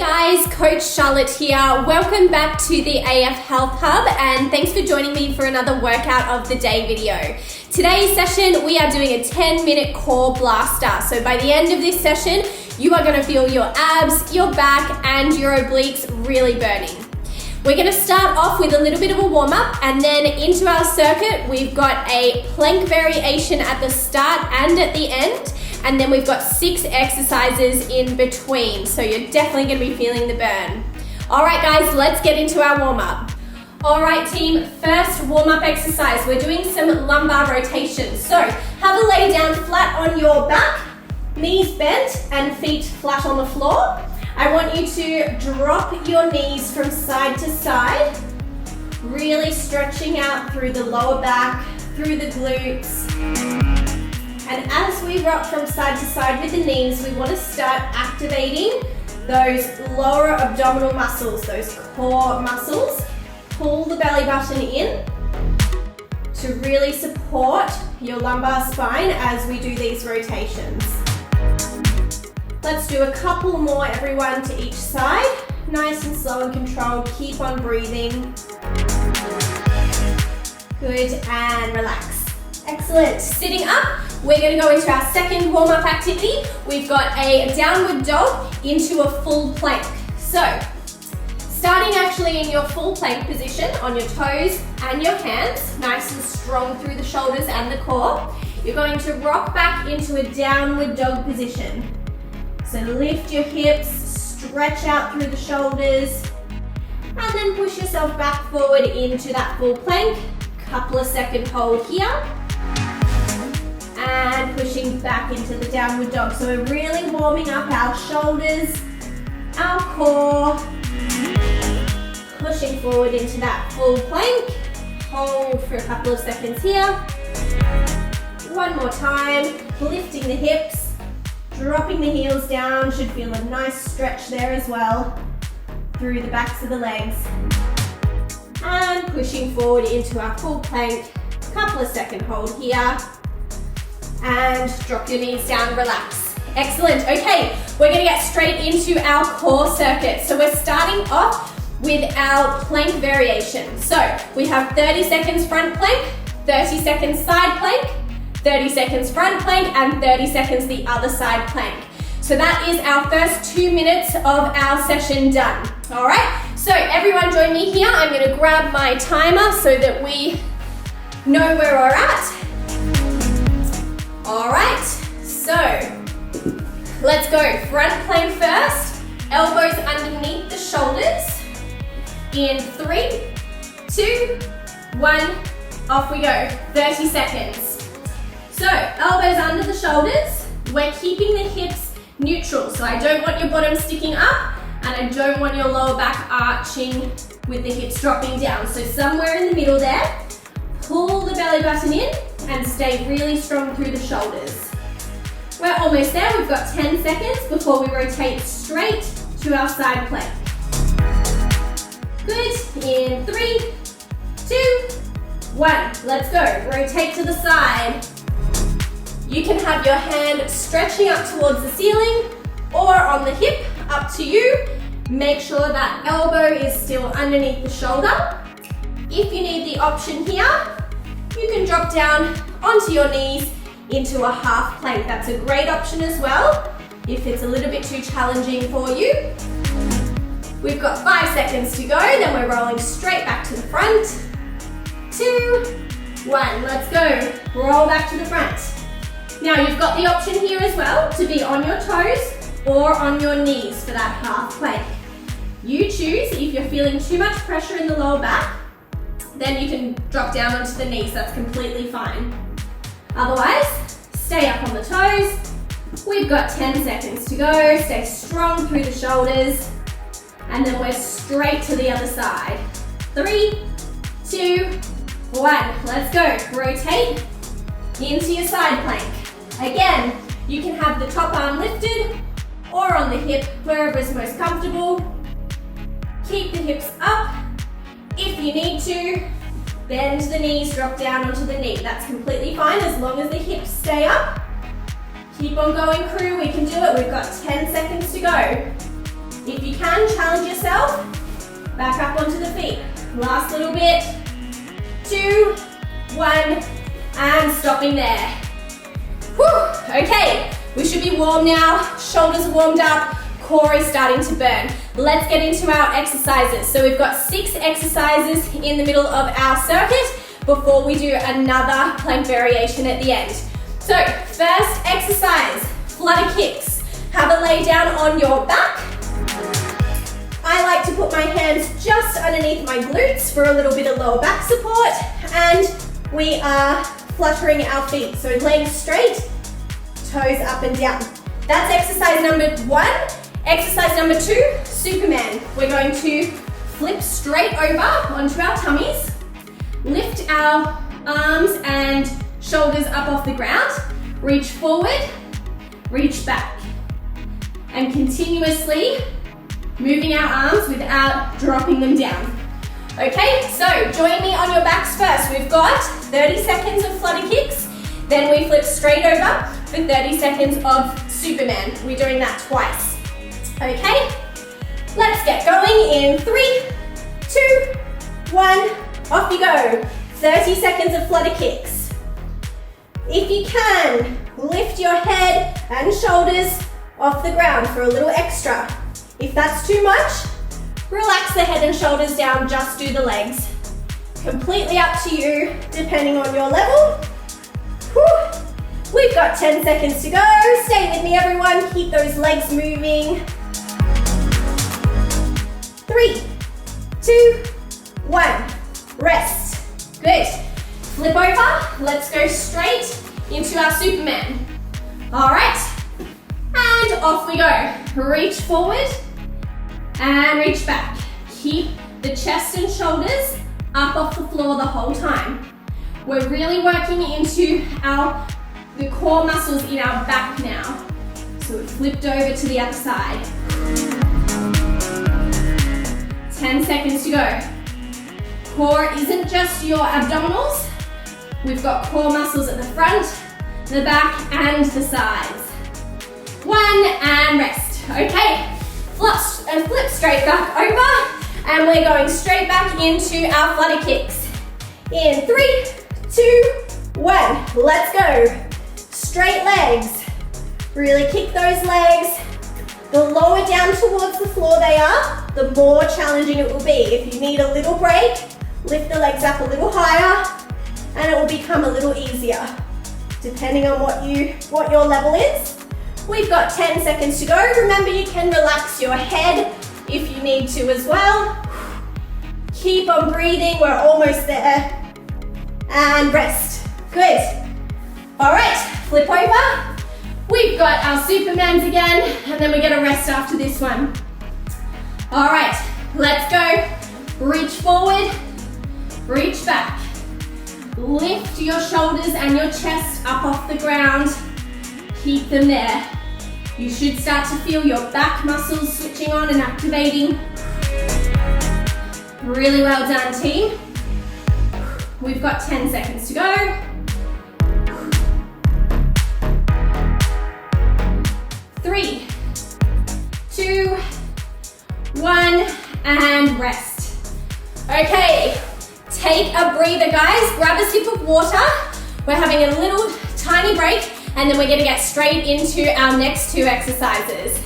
guys, Coach Charlotte here. Welcome back to the AF Health Hub and thanks for joining me for another workout of the day video. Today's session, we are doing a 10-minute core blaster. So by the end of this session, you are going to feel your abs, your back and your obliques really burning. We're going to start off with a little bit of a warm-up and then into our circuit, we've got a plank variation at the start and at the end. And then we've got 6 exercises in between. So you're definitely going to be feeling the burn. All right, guys, let's get into our warm-up. All right, team, first warm-up exercise. We're doing some lumbar rotations. So have a lay down flat on your back, knees bent and feet flat on the floor. I want you to drop your knees from side to side, really stretching out through the lower back, through the glutes. And as we rock from side to side with the knees, we want to start activating those lower abdominal muscles, those core muscles. Pull the belly button in to really support your lumbar spine as we do these rotations. Let's do a couple more, everyone, to each side. Nice and slow and controlled. Keep on breathing. Good, and relax. Excellent. Sitting up, we're going to go into our second warm-up activity. We've got a downward dog into a full plank. So, starting actually in your full plank position on your toes and your hands, nice and strong through the shoulders and the core, you're going to rock back into a downward dog position. So lift your hips, stretch out through the shoulders, and then push yourself back forward into that full plank. Couple of second hold here. And pushing back into the downward dog. So we're really warming up our shoulders, our core. Pushing forward into that full plank. Hold for a couple of seconds here. One more time. Lifting the hips, dropping the heels down. Should feel a nice stretch there as well through the backs of the legs. And pushing forward into our full plank. Couple of second hold here. And drop your knees down, relax. Excellent. Okay, we're going to get straight into our core circuit. So we're starting off with our plank variation. So we have 30 seconds front plank, 30 seconds side plank, 30 seconds front plank, and 30 seconds the other side plank. So that is our first 2 minutes of our session done. All right, so everyone join me here. I'm going to grab my timer so that we know where we're at. All right, so let's go. Front plank first, elbows underneath the shoulders. In 3, 2, 1, off we go. 30 seconds. So elbows under the shoulders. We're keeping the hips neutral. So I don't want your bottom sticking up and I don't want your lower back arching with the hips dropping down. So somewhere in the middle there, pull the belly button in and stay really strong through the shoulders. We're almost there. We've got 10 seconds before we rotate straight to our side plank. Good. In 3, 2, 1. Let's go. Rotate to the side. You can have your hand stretching up towards the ceiling or on the hip, up to you. Make sure that elbow is still underneath the shoulder. If you need the option here, you can drop down onto your knees into a half plank. That's a great option as well if it's a little bit too challenging for you. We've got 5 seconds to go, then we're rolling straight back to the front. 2, 1, let's go. Roll back to the front. Now you've got the option here as well to be on your toes or on your knees for that half plank. You choose. If you're feeling too much pressure in the lower back, then you can drop down onto the knees, that's completely fine. Otherwise, stay up on the toes. We've got 10 seconds to go. Stay strong through the shoulders. And then we're straight to the other side. 3, 2, 1. Let's go. Rotate into your side plank. Again, you can have the top arm lifted or on the hip, wherever is most comfortable. Keep the hips up. If you need to, bend the knees, drop down onto the knee. That's completely fine as long as the hips stay up. Keep on going, crew. We can do it. We've got 10 seconds to go. If you can, challenge yourself. Back up onto the feet. Last little bit. 2, 1, and stopping there. Whew. Okay, we should be warm now. Shoulders are warmed up. Core is starting to burn. Let's get into our exercises. So we've got 6 exercises in the middle of our circuit before we do another plank variation at the end. So first exercise, flutter kicks. Have a lay down on your back. I like to put my hands just underneath my glutes for a little bit of lower back support, and we are fluttering our feet. So legs straight, toes up and down. That's exercise number 1. Exercise number 2, Superman. We're going to flip straight over onto our tummies, lift our arms and shoulders up off the ground, reach forward, reach back, and continuously moving our arms without dropping them down. Okay, so join me on your backs first. We've got 30 seconds of flutter kicks, then we flip straight over for 30 seconds of Superman. We're doing that twice. Okay, let's get going in 3, 2, 1, off you go. 30 seconds of flutter kicks. If you can, lift your head and shoulders off the ground for a little extra. If that's too much, relax the head and shoulders down, just do the legs. Completely up to you, depending on your level. Whew. We've got 10 seconds to go. Stay with me, everyone. Keep those legs moving. 3, 2, 1, rest. Good. Flip over, let's go straight into our Superman. All right, and off we go. Reach forward and reach back. Keep the chest and shoulders up off the floor the whole time. We're really working into the core muscles in our back now. So we've flipped over to the other side. 10 seconds to go. Core isn't just your abdominals. We've got core muscles at the front, the back, and the sides. 1, and rest. Okay, flip straight back over, and we're going straight back into our flutter kicks. In 3, 2, 1, let's go. Straight legs. Really kick those legs. The lower down towards the floor they are, the more challenging it will be. If you need a little break, lift the legs up a little higher, and it will become a little easier, depending on what your level is. We've got 10 seconds to go. Remember, you can relax your head if you need to as well. Keep on breathing, we're almost there. And rest. Good. All right, flip over. We've got our Supermans again, and then we're gonna rest after this one. All right, let's go. Reach forward, reach back. Lift your shoulders and your chest up off the ground. Keep them there. You should start to feel your back muscles switching on and activating. Really well done, team. We've got 10 seconds to go. 3, 2, 1, and rest. Okay, take a breather, guys. Grab a sip of water. We're having a little tiny break, and then we're gonna get straight into our next 2 exercises.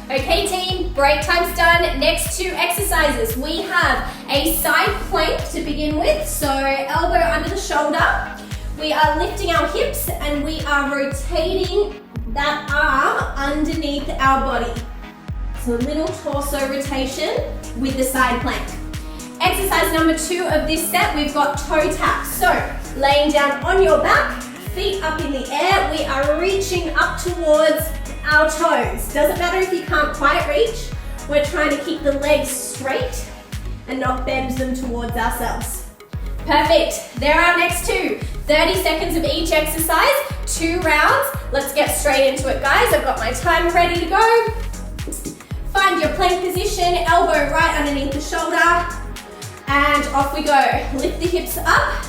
Okay, team, break time's done. Next 2 exercises. We have a side plank to begin with, so elbow under the shoulder. We are lifting our hips, and we are rotating that arm underneath our body. So a little torso rotation with the side plank. Exercise number 2 of this set, we've got toe taps. So laying down on your back, feet up in the air, we are reaching up towards our toes. Doesn't matter if you can't quite reach, we're trying to keep the legs straight and not bend them towards ourselves. Perfect, there are our next 2. 30 seconds of each exercise, 2 rounds. Let's get straight into it, guys. I've got my timer ready to go. Find your plank position, elbow right underneath the shoulder, and off we go. Lift the hips up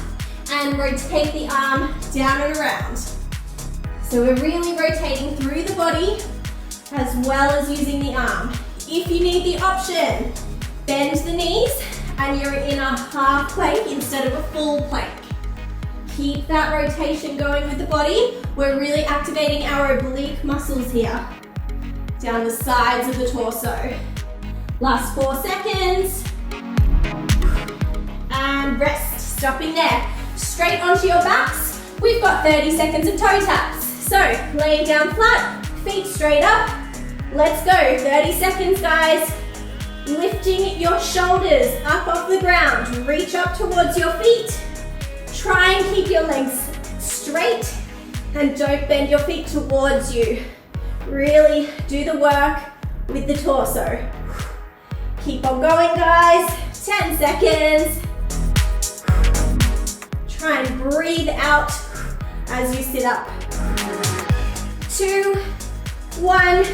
and rotate the arm down and around. So we're really rotating through the body as well as using the arm. If you need the option, bend the knees and you're in a half plank instead of a full plank. Keep that rotation going with the body. We're really activating our oblique muscles here. Down the sides of the torso. Last 4 seconds. And rest, stopping there. Straight onto your backs. We've got 30 seconds of toe taps. So, laying down flat, feet straight up. Let's go, 30 seconds guys. Lifting your shoulders up off the ground. Reach up towards your feet. Try and keep your legs straight and don't bend your feet towards you. Really do the work with the torso. Keep on going guys, 10 seconds. Try and breathe out as you sit up. 2, 1,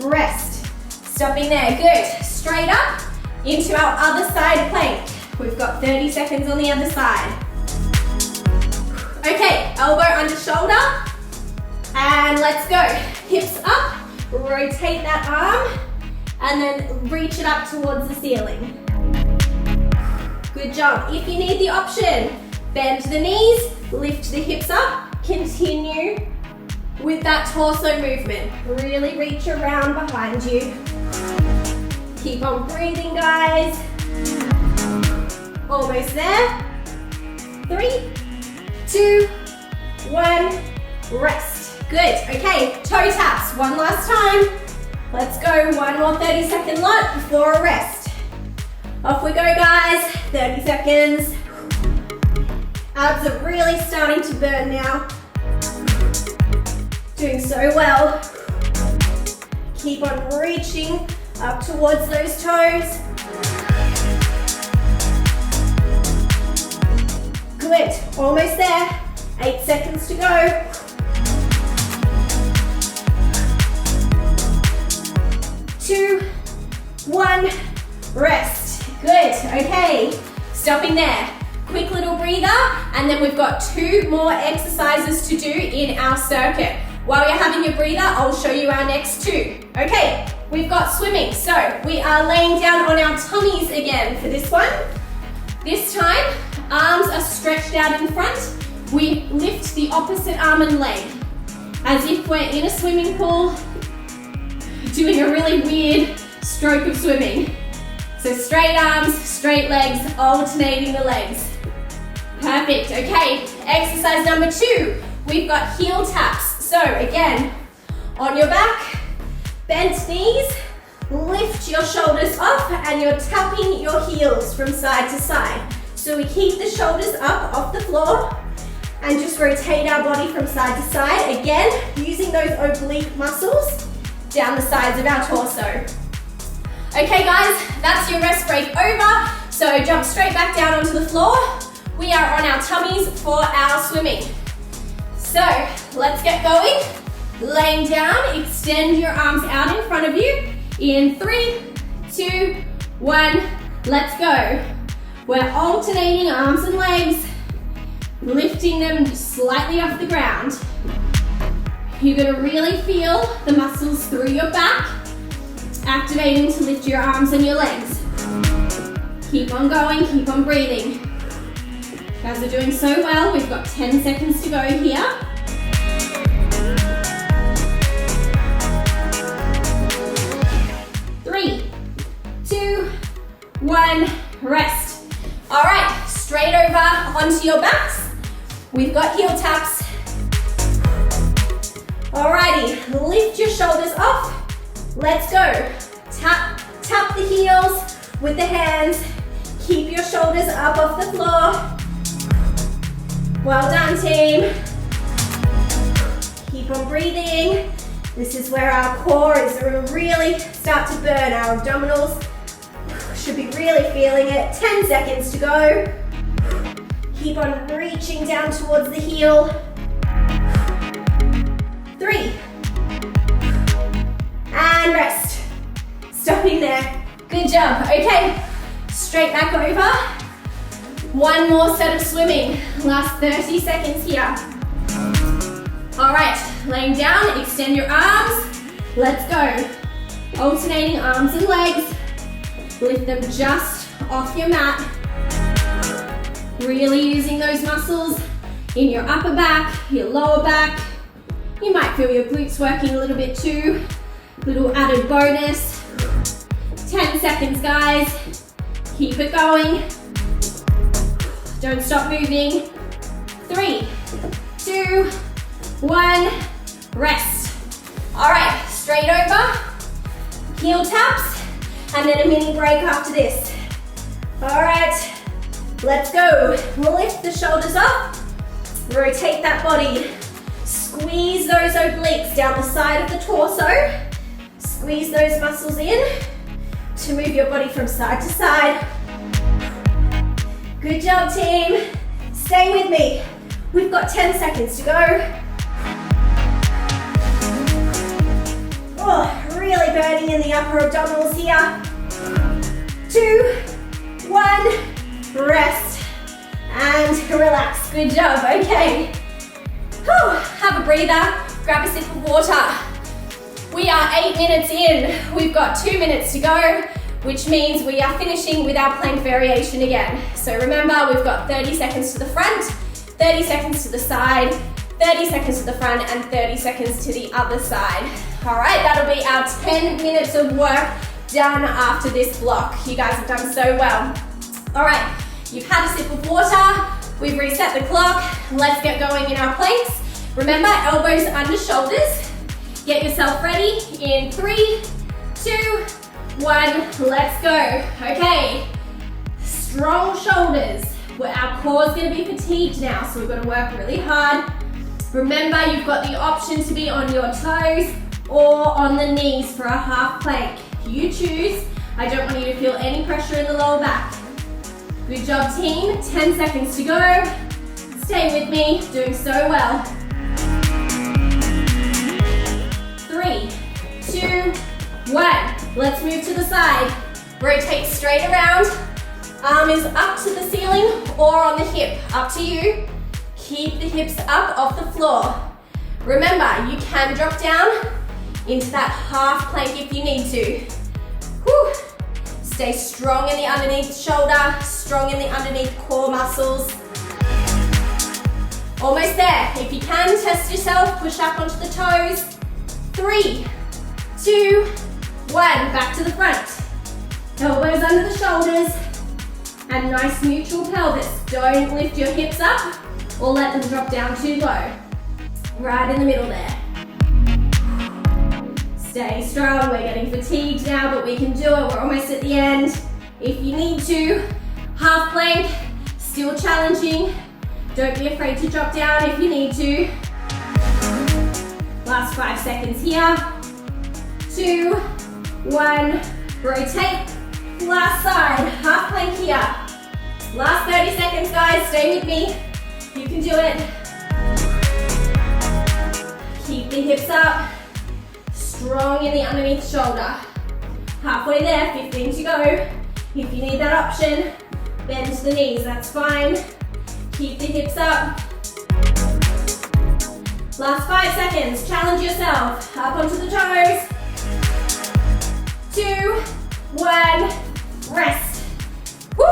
rest. Stopping there, good. Straight up into our other side plank. We've got 30 seconds on the other side. Okay, elbow under shoulder, and let's go. Hips up, rotate that arm, and then reach it up towards the ceiling. Good job. If you need the option, bend the knees, lift the hips up, continue with that torso movement. Really reach around behind you. Keep on breathing, guys. Almost there. 3, 2, 1, rest. Good, okay, toe taps, one last time. Let's go, one more 30-second lot before a rest. Off we go, guys, 30 seconds. Abs are really starting to burn now. Doing so well. Keep on reaching up towards those toes. Good, almost there. 8 seconds to go. 2, 1, rest. Good, okay. Stopping there. Quick little breather, and then we've got 2 more exercises to do in our circuit. While you're having your breather, I'll show you our next 2. Okay, we've got swimming. So we are laying down on our tummies again for this one. This time, arms are stretched out in front. We lift the opposite arm and leg, as if we're in a swimming pool, doing a really weird stroke of swimming. So straight arms, straight legs, alternating the legs. Perfect, okay. Exercise number 2, we've got heel taps. So again, on your back, bent knees, lift your shoulders up, and you're tapping your heels from side to side. So we keep the shoulders up off the floor and just rotate our body from side to side. Again, using those oblique muscles down the sides of our torso. Okay guys, that's your rest break over. So jump straight back down onto the floor. We are on our tummies for our swimming. So let's get going. Laying down, extend your arms out in front of you. In 3, 2, 1, let's go. We're alternating arms and legs, lifting them slightly off the ground. You're gonna really feel the muscles through your back, activating to lift your arms and your legs. Keep on going, keep on breathing. You guys are doing so well. We've got 10 seconds to go here. Three, 2, 1, rest. All right, straight over onto your backs. We've got heel taps. Alrighty, lift your shoulders off. Let's go. Tap the heels with the hands. Keep your shoulders up off the floor. Well done, team. Keep on breathing. This is where our core is going to really start to burn. Our abdominals should be really feeling it. 10 seconds to go. Keep on reaching down towards the heel. 3. And rest. Stopping there. Good job. Okay, straight back over. One more set of swimming. Last 30 seconds here. All right, laying down, extend your arms. Let's go. Alternating arms and legs. Lift them just off your mat. Really using those muscles in your upper back, your lower back. You might feel your glutes working a little bit too. Little added bonus. 10 seconds, guys. Keep it going. Don't stop moving. 3, 2, 1, rest. All right, straight over, heel taps, and then a mini break after this. All right, let's go. Lift the shoulders up, rotate that body. Squeeze those obliques down the side of the torso. Squeeze those muscles in to move your body from side to side. Good job, team. Stay with me. We've got 10 seconds to go. Oh, really burning in the upper abdominals here. 2, 1, rest and relax. Good job, okay. Whew. Have a breather, grab a sip of water. We are 8 minutes in. We've got 2 minutes to go, which means we are finishing with our plank variation again. So remember, we've got 30 seconds to the front, 30 seconds to the side, 30 seconds to the front, and 30 seconds to the other side. All right, that'll be our 10 minutes of work done after this block. You guys have done so well. All right, you've had a sip of water, we've reset the clock. Let's get going in our planks. Remember, elbows under shoulders. Get yourself ready in 3, 2, 1, let's go. Okay, strong shoulders. Our core is going to be fatigued now, so we've got to work really hard. Remember, you've got the option to be on your toes or on the knees for a half plank. You choose. I don't want you to feel any pressure in the lower back. Good job, team. 10 seconds to go. Stay with me, doing so well. 3, 2, 1. Let's move to the side. Rotate straight around. Arm is up to the ceiling or on the hip, up to you. Keep the hips up off the floor. Remember, you can drop down into that half plank if you need to. Whew. Stay strong in the underneath shoulder, strong in the underneath core muscles. Almost there. If you can, test yourself, push up onto the toes. 3, 2, 1, back to the front. Elbows under the shoulders. And nice neutral pelvis. Don't lift your hips up or let them drop down too low. Right in the middle there. Stay strong. We're getting fatigued now, but we can do it. We're almost at the end. If you need to, half plank, still challenging. Don't be afraid to drop down if you need to. Last 5 seconds here. 2, 1, rotate. Last side, half plank here. Last 30 seconds, guys, stay with me. You can do it. Keep the hips up. Strong in the underneath shoulder. Halfway there, 15 to go. If you need that option, bend to the knees, that's fine. Keep the hips up. Last 5 seconds, challenge yourself. Up onto the toes. 2, 1, rest. Woo!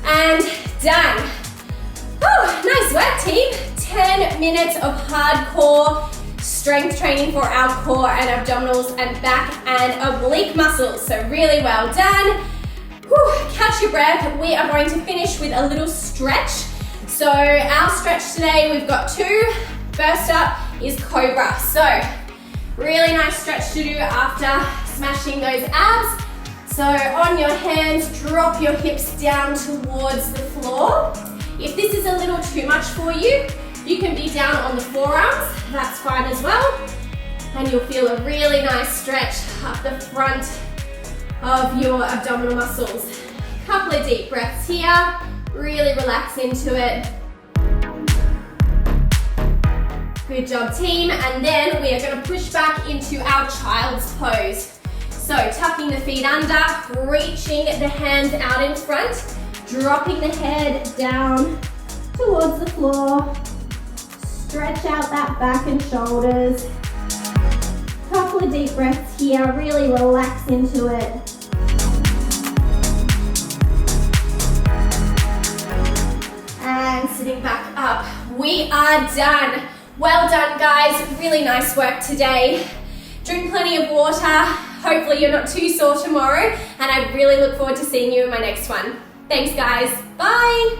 And done. Woo! Nice work, team. 10 minutes of hardcore strength training for our core and abdominals and back and oblique muscles. So really well done. Whew, catch your breath. We are going to finish with a little stretch. So our stretch today, we've got 2. First up is Cobra. So really nice stretch to do after smashing those abs. So on your hands, drop your hips down towards the floor. If this is a little too much for you, you can be down on the forearms, that's fine as well. And you'll feel a really nice stretch up the front of your abdominal muscles. Couple of deep breaths here, really relax into it. Good job, team. And then we are going to push back into our child's pose. So tucking the feet under, reaching the hands out in front, dropping the head down towards the floor. Stretch out that back and shoulders. Couple couple of deep breaths here, really relax into it. And sitting back up. We are done. Well done, guys. Really nice work today. Drink plenty of water. Hopefully you're not too sore tomorrow, and I really look forward to seeing you in my next one. Thanks, guys. Bye.